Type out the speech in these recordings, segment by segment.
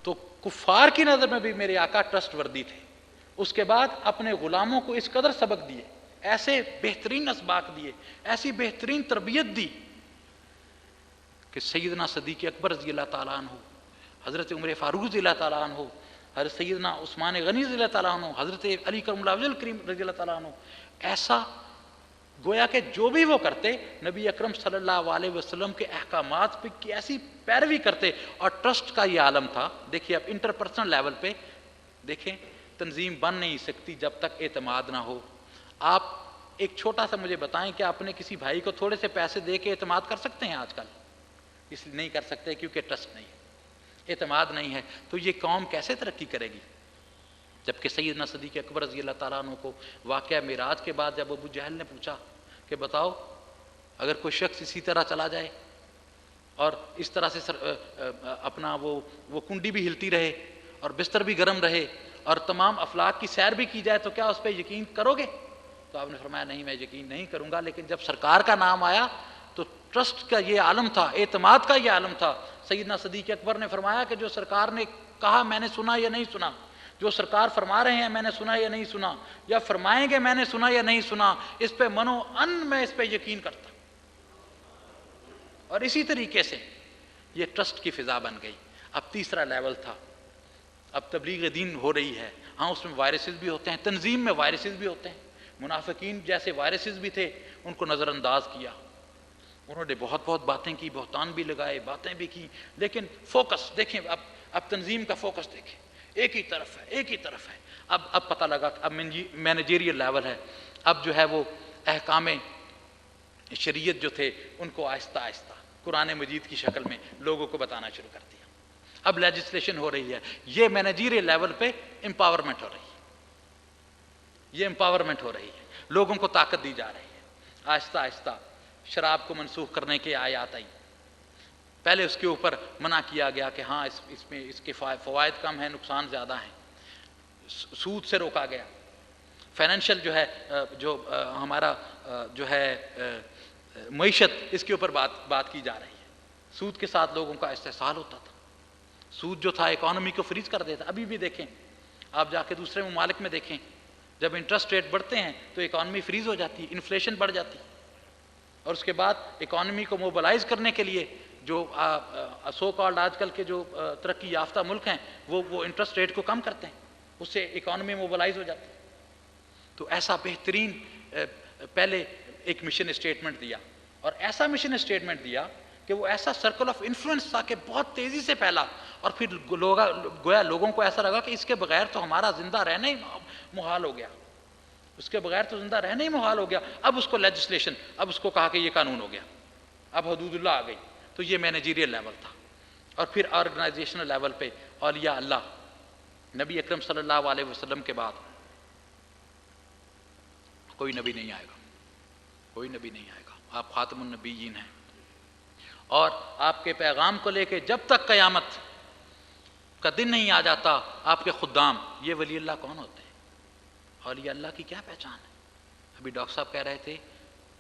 تو کفار کی نظر میں بھی میرے آقا ٹرسٹ وردی تھے. اس کے بعد اپنے غلاموں کو اس قدر سبق دیے، ایسے بہترین اسباق دیے، ایسی بہترین تربیت دی کہ سیدنا صدیق اکبر رضی اللہ تعالیٰ عنہ، حضرت عمر فاروق رضی اللہ تعالیٰ عنہ، حضرت سیدنا عثمان غنی رضی اللہ تعالیٰ عنہ، حضرت علی کرم اللہ وجہ الکریم رضی اللہ تعالیٰ عنہ، ایسا گویا کہ جو بھی وہ کرتے نبی اکرم صلی اللہ علیہ وسلم کے احکامات پہ کی ایسی پیروی کرتے. اور ٹرسٹ کا یہ عالم تھا. دیکھیے اب انٹرپرسنل لیول پہ دیکھیں، تنظیم بن نہیں سکتی جب تک اعتماد نہ ہو. آپ ایک چھوٹا سا مجھے بتائیں کہ آپ نے کسی بھائی کو تھوڑے سے پیسے دے کے اعتماد کر سکتے ہیں آج کل؟ اس لیے نہیں کر سکتے کیونکہ ٹرسٹ نہیں ہے، اعتماد نہیں ہے. تو یہ قوم کیسے ترقی کرے گی؟ جبکہ سیدنا صدیق اکبر رضی اللہ تعالیٰ عنہ کو واقعہ معراج کے بعد جب ابو جہل نے پوچھا کہ بتاؤ اگر کوئی شخص اسی طرح چلا جائے اور اس طرح سے اپنا وہ کنڈی بھی ہلتی رہے اور بستر بھی گرم رہے اور تمام افلاک کی سیر بھی کی جائے تو کیا اس پہ یقین کرو گے؟ تو آپ نے فرمایا نہیں، میں یقین نہیں کروں گا. لیکن جب سرکار کا نام آیا تو ٹرسٹ کا یہ عالم تھا، اعتماد کا یہ عالم تھا. سیدنا صدیق اکبر نے فرمایا کہ جو سرکار نے کہا میں نے سنا یا نہیں سنا، جو سرکار فرما رہے ہیں میں نے سنا یا نہیں سنا، یا فرمائیں گے میں نے سنا یا نہیں سنا، اس پہ منو ان میں اس پہ یقین کرتا. اور اسی طریقے سے یہ ٹرسٹ کی فضا بن گئی. اب تیسرا لیول تھا، اب تبلیغ دین ہو رہی ہے. ہاں اس میں وائرسز بھی ہوتے ہیں، تنظیم میں وائرسز بھی ہوتے ہیں. منافقین جیسے وائرسز بھی تھے، ان کو نظر انداز کیا. انہوں نے بہت باتیں کی، بہتان بھی لگائے، باتیں بھی کی، لیکن فوکس دیکھیں. اب تنظیم کا فوکس دیکھیں، ایک ہی طرف ہے، ایک ہی طرف ہے. اب پتہ لگا کہ اب مینیجریل لیول ہے. اب جو ہے وہ احکام شریعت جو تھے ان کو آہستہ آہستہ قرآن مجید کی شکل میں لوگوں کو بتانا شروع کر دیا. اب لیجسلیشن ہو رہی ہے. یہ مینیجریل لیول پہ امپاورمنٹ ہو رہی ہے. یہ امپاورمنٹ ہو رہی ہے، لوگوں کو طاقت دی جا رہی ہے. آہستہ آہستہ شراب کو منسوخ کرنے کے آیات آئی. پہلے اس کے اوپر منع کیا گیا کہ ہاں اس میں اس کے فوائد کم ہیں، نقصان زیادہ ہیں. سود سے روکا گیا. فائنینشیل جو ہے جو ہمارا جو ہے معیشت، اس کے اوپر بات کی جا رہی ہے. سود کے ساتھ لوگوں کا استحصال ہوتا تھا. سود جو تھا اکانومی کو فریز کر دیتا. ابھی بھی دیکھیں، آپ جا کے دوسرے ممالک میں دیکھیں، جب انٹرسٹ ریٹ بڑھتے ہیں تو اکانومی فریز ہو جاتی، انفلیشن بڑھ جاتی. اور اس کے بعد اکانومی کو موبلائز کرنے کے لیے جو سو کالڈ آج کل کے جو ترقی یافتہ ملک ہیں وہ انٹرسٹ ریٹ کو کم کرتے ہیں، اس سے اکانومی موبلائز ہو جاتی ہے. تو ایسا بہترین پہلے ایک مشن اسٹیٹمنٹ دیا، اور ایسا مشن اسٹیٹمنٹ دیا کہ وہ ایسا سرکل آف انفلوئنس تھا کہ بہت تیزی سے پھیلا. اور پھر گویا لوگوں کو ایسا لگا کہ اس کے بغیر تو ہمارا زندہ رہنا ہی محال ہو گیا، اس کے بغیر تو زندہ رہنا ہی محال ہو گیا. اب اس کو لیجسلیشن، اب اس کو کہا کہ یہ قانون ہو گیا، اب حدود اللہ آ گئی. تو یہ مینیجریل لیول تھا. اور پھر آرگنائزیشنل لیول پہ اولیاء اللہ، نبی اکرم صلی اللہ علیہ وسلم کے بعد کوئی نبی نہیں آئے گا، کوئی نبی نہیں آئے گا. آپ خاتم النبیین ہیں. اور آپ کے پیغام کو لے کے جب تک قیامت کا دن نہیں آ جاتا آپ کے خدام، یہ ولی اللہ کون ہوتے ہیں؟ اولیاء اللہ کی کیا پہچان ہے؟ ابھی ڈاکٹر صاحب کہہ رہے تھے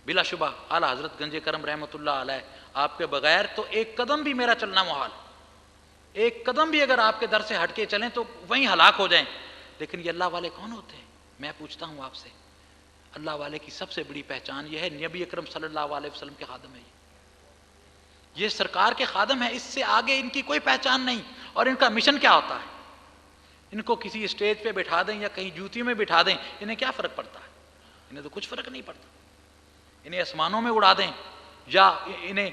بلا شبہ اعلیٰ حضرت گنج کرم رحمۃ اللہ علیہ، آپ کے بغیر تو ایک قدم بھی میرا چلنا محال. ایک قدم بھی اگر آپ کے در سے ہٹ کے چلیں تو وہیں ہلاک ہو جائیں. لیکن یہ اللہ والے کون ہوتے ہیں؟ میں پوچھتا ہوں آپ سے. اللہ والے کی سب سے بڑی پہچان یہ ہے، نبی اکرم صلی اللہ علیہ وسلم کے خادم ہے. یہ سرکار کے خادم ہے، اس سے آگے ان کی کوئی پہچان نہیں. اور ان کا مشن کیا ہوتا ہے؟ ان کو کسی اسٹیج پہ بٹھا دیں یا کہیں جوتی میں بٹھا دیں، انہیں کیا فرق پڑتا ہے؟ انہیں تو کچھ فرق نہیں پڑتا. انہیں آسمانوں میں اڑا دیں یا انہیں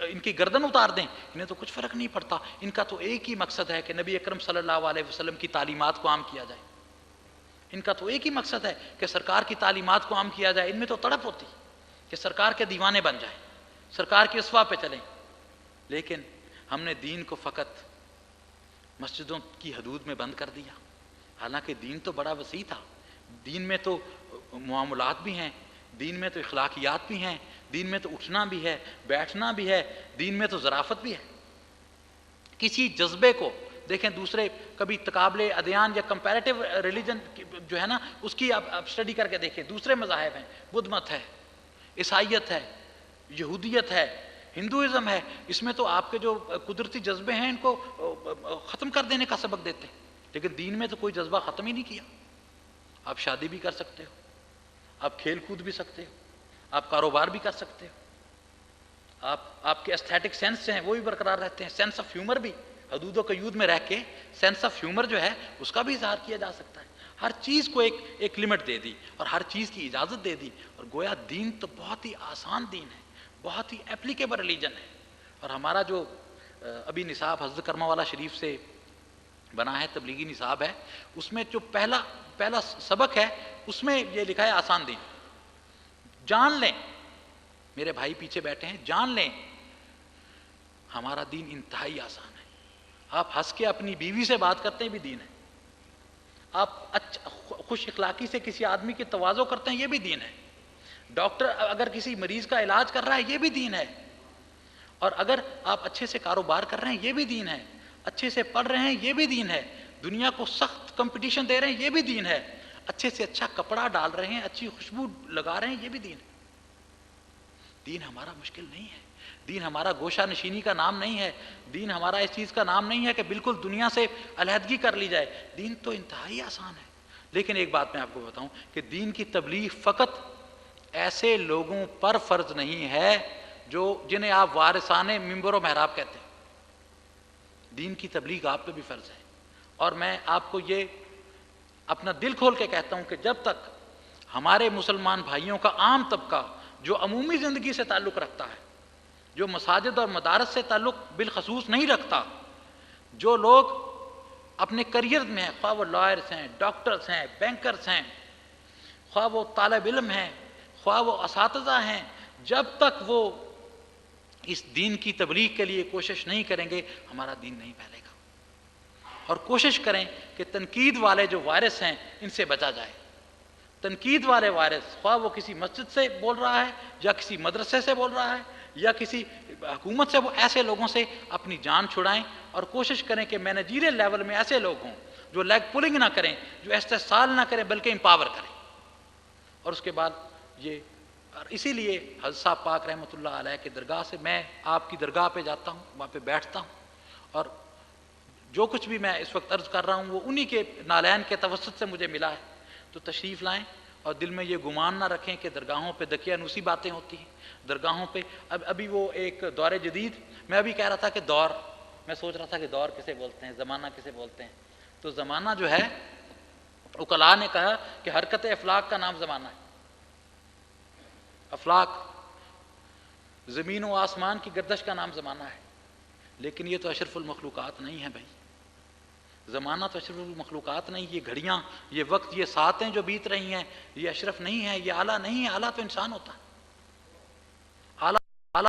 ان کی گردن اتار دیں، انہیں تو کچھ فرق نہیں پڑتا. ان کا تو ایک ہی مقصد ہے کہ نبی اکرم صلی اللہ علیہ وسلم کی تعلیمات کو عام کیا جائے. ان کا تو ایک ہی مقصد ہے کہ سرکار کی تعلیمات کو عام کیا جائے. ان میں تو تڑپ ہوتی کہ سرکار کے دیوانے بن جائیں، سرکار کی اسوا پہ چلیں. لیکن ہم نے دین کو فقط مسجدوں کی حدود میں بند کر دیا. حالانکہ دین تو بڑا وسیع تھا. دین میں تو معاملات بھی ہیں، دین میں تو اخلاقیات بھی ہیں، دین میں تو اٹھنا بھی ہے، بیٹھنا بھی ہے، دین میں تو ظرافت بھی ہے. کسی جذبے کو دیکھیں، دوسرے کبھی تقابل ادیان یا کمپیریٹیو ریلیجن جو ہے نا، اس کی آپ اسٹڈی کر کے دیکھیں. دوسرے مذاہب ہیں، بدھ مت ہے، عیسائیت ہے، یہودیت ہے، ہندوازم ہے، اس میں تو آپ کے جو قدرتی جذبے ہیں ان کو ختم کر دینے کا سبق دیتے ہیں، لیکن دین میں تو کوئی جذبہ ختم ہی نہیں کیا۔ آپ شادی بھی کر سکتے ہو، آپ کھیل کود بھی سکتے ہو، آپ کاروبار بھی کر سکتے ہو، آپ کے ایستھیٹک سینس ہیں وہ بھی برقرار رہتے ہیں، سینس آف ہیومر بھی، حدود و قیود میں رہ کے سینس آف ہیومر جو ہے اس کا بھی اظہار کیا جا سکتا ہے۔ ہر چیز کو ایک لمٹ دے دی اور ہر چیز کی اجازت دے دی، اور گویا دین تو بہت ہی آسان دین ہے، بہت ہی اپلیکیبل ریلیجن ہے۔ اور ہمارا جو ابھی نصاب حضرت کرما والا شریف سے بنا ہے، تبلیغی نصاب ہے، اس میں جو پہلا سبق ہے اس میں یہ لکھا ہے آسان دین۔ جان لیں، میرے بھائی پیچھے بیٹھے ہیں، جان لیں ہمارا دین انتہائی آسان ہے۔ آپ ہنس کے اپنی بیوی سے بات کرتے ہیں بھی دین ہے، آپ خوش اخلاقی سے کسی آدمی کی تواضع کرتے ہیں یہ بھی دین ہے، ڈاکٹر اگر کسی مریض کا علاج کر رہا ہے یہ بھی دین ہے، اور اگر آپ اچھے سے کاروبار کر رہے ہیں یہ بھی دین ہے، اچھے سے پڑھ رہے ہیں یہ بھی دین ہے، دنیا کو سخت کمپٹیشن دے رہے ہیں یہ بھی دین ہے، اچھے سے اچھا کپڑا ڈال رہے ہیں، اچھی خوشبو لگا رہے ہیں یہ بھی دین ہے۔ دین ہمارا مشکل نہیں ہے، دین ہمارا گوشہ نشینی کا نام نہیں ہے، دین ہمارا اس چیز کا نام نہیں ہے کہ بالکل دنیا سے علیحدگی کر لی جائے، دین تو انتہائی آسان ہے۔ لیکن ایک بات میں آپ کو بتاؤں کہ دین کی تبلیغ فقط ایسے لوگوں پر فرض نہیں ہے جنہیں آپ وارثان منبر و محراب کہتے ہیں، دین کی تبلیغ آپ پہ بھی فرض ہے۔ اور میں آپ کو یہ اپنا دل کھول کے کہتا ہوں کہ جب تک ہمارے مسلمان بھائیوں کا عام طبقہ جو عمومی زندگی سے تعلق رکھتا ہے، جو مساجد اور مدارس سے تعلق بالخصوص نہیں رکھتا، جو لوگ اپنے کریئر میں ہیں، خواہ وہ لائرز ہیں، ڈاکٹرز ہیں، بینکرز ہیں، خواہ وہ طالب علم ہیں، خواہ وہ اساتذہ ہیں، جب تک وہ اس دین کی تبلیغ کے لیے کوشش نہیں کریں گے ہمارا دین نہیں پھیلے گا۔ اور کوشش کریں کہ تنقید والے جو وائرس ہیں ان سے بچا جائے۔ تنقید والے وائرس خواہ وہ کسی مسجد سے بول رہا ہے یا کسی مدرسے سے بول رہا ہے یا کسی حکومت سے، وہ ایسے لوگوں سے اپنی جان چھڑائیں اور کوشش کریں کہ مینیجریل لیول میں ایسے لوگ ہوں جو لیگ پولنگ نہ کریں، جو استحصال نہ کریں بلکہ امپاور کریں۔ اور اس کے بعد یہ، اور اسی لیے حضرت صاحب پاک رحمۃ اللہ علیہ کی درگاہ سے میں آپ کی درگاہ پہ جاتا ہوں، وہاں پہ بیٹھتا ہوں، اور جو کچھ بھی میں اس وقت عرض کر رہا ہوں وہ انہی کے نالین کے توسط سے مجھے ملا ہے۔ تو تشریف لائیں اور دل میں یہ گمان نہ رکھیں کہ درگاہوں پہ دقیانوسی باتیں ہوتی ہیں، درگاہوں پہ ابھی وہ ایک دور جدید، میں ابھی کہہ رہا تھا کہ دور، میں سوچ رہا تھا کہ دور کسے بولتے ہیں، زمانہ کسے بولتے ہیں، تو زمانہ جو ہے عقلاء نے کہا کہ حرکت افلاک کا نام زمانہ ہے۔ افلاک زمین و آسمان کی گردش کا نام زمانہ ہے، لیکن یہ تو اشرف المخلوقات نہیں ہے بھائی، زمانہ تو اشرف المخلوقات نہیں، یہ گھڑیاں، یہ وقت، یہ ساعتیں جو بیت رہی ہیں یہ اشرف نہیں ہے، یہ اعلیٰ نہیں ہے، اعلیٰ تو انسان ہوتا ہے۔